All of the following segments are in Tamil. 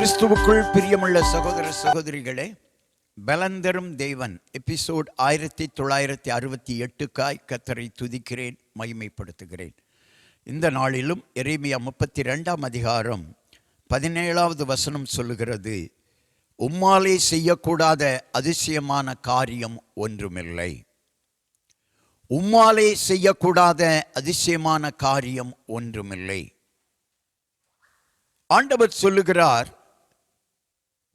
கிறிஸ்துவுக்குள் பிரியமுள்ள சகோதர சகோதரிகளே, பலந்தரும் தேவன் எபிசோட் 1968க்காய் கர்த்தரை துதிக்கிறேன், மகிமைப்படுத்துகிறேன். இந்த நாளிலும் எரேமியா 32ஆம் அதிகாரம் 17வது வசனம் சொல்லுகிறது, உம்மாலே செய்யக்கூடாத அதிசயமான காரியம் ஒன்றுமில்லை. உம்மாலே செய்யக்கூடாத அதிசயமான காரியம் ஒன்றுமில்லை. ஆண்டவர் சொல்லுகிறார்,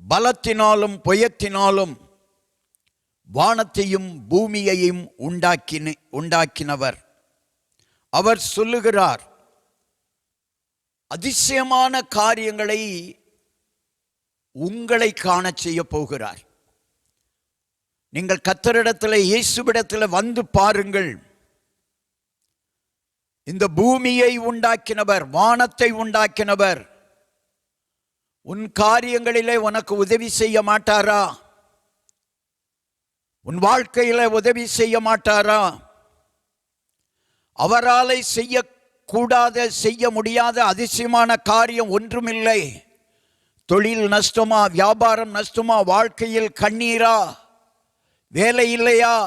பலத்தினாலும் புயத்தினாலும் வானத்தையும் பூமியையும் உண்டாக்கினவர். அவர் சொல்லுகிறார், அதிசயமான காரியங்களை உங்களை காண செய்ய போகிறார். நீங்கள் கர்த்தரிடத்தில், இயேசுவிடத்தில் வந்து பாருங்கள். இந்த பூமியை உண்டாக்கினவர், வானத்தை உண்டாக்கினவர் உன் காரியங்களிலே உனக்கு உதவி செய்ய மாட்டாரா? உன் வாழ்க்கையில உதவி செய்ய மாட்டாரா? அவராலே செய்ய முடியாத அதிசயமான காரியம் ஒன்றுமில்லை. தொழில் நஷ்டமா, வியாபாரம் நஷ்டமா, வாழ்க்கையில் கண்ணீரா, வேலை இல்லையா,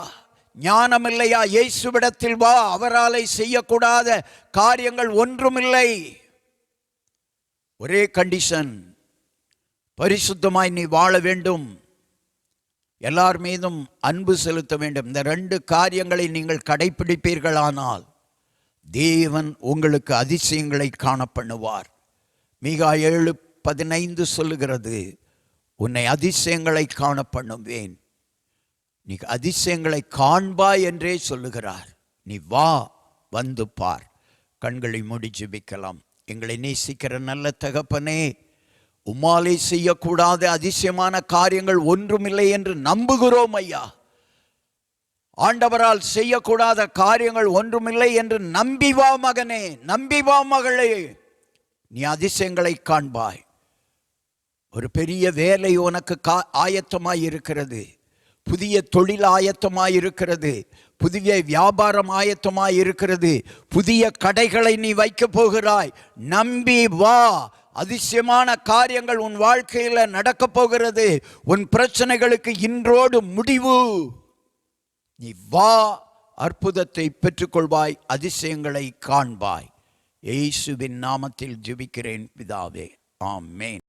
ஞானம் இல்லையா, இயேசுவிடத்தில் வா. அவராலே செய்யக்கூடாத காரியங்கள் ஒன்றுமில்லை. ஒரே கண்டிஷன், பரிசுத்தமாய் நீ வாழ வேண்டும், எல்லார் மீதும் அன்பு செலுத்த வேண்டும். இந்த 2 காரியங்களை நீங்கள் கடைபிடிப்பீர்களானால் தேவன் உங்களுக்கு அதிசயங்களை காண பண்ணுவார். மீகா 7:15 சொல்லுகிறது, உன்னை அதிசயங்களை காண பண்ணுவேன். நீ அதிசயங்களை காண்பாய் என்றே சொல்லுகிறார். நீ வா, வந்து பார். கண்களை மூடி ஜெபிக்கலாம். எங்களை நேசிக்கிற நல்ல தகப்பனே, உம்மாலே செய்யக்கூடாத அதிசயமான காரியங்கள் ஒன்றுமில்லை என்று நம்புகிறோம் ஐயா. ஆண்டவரால் செய்யக்கூடாத காரியங்கள் ஒன்றுமில்லை என்று நம்பி வா மகனே, நம்பி வா மகளே, நீ அதிசயங்களை காண்பாய். ஒரு பெரிய வேலை உனக்கு ஆயத்தமாய் இருக்கிறது. புதிய தொழில் ஆயத்தமாய் இருக்கிறது. புதிய வியாபாரம் ஆயத்தமாய் இருக்கிறது. புதிய கடைகளை நீ வைக்க போகிறாய். நம்பி வா. அதிசயமான காரியங்கள் உன் வாழ்க்கையில் நடக்க போகிறது. உன் பிரச்சனைகளுக்கு இன்றோடு முடிவு. நீ வா, அற்புதத்தை பெற்றுக்கொள்வாய், அதிசயங்களை காண்பாய். இயேசுவின் நாமத்தில் ஜெபிக்கிறேன் பிதாவே, ஆமென்.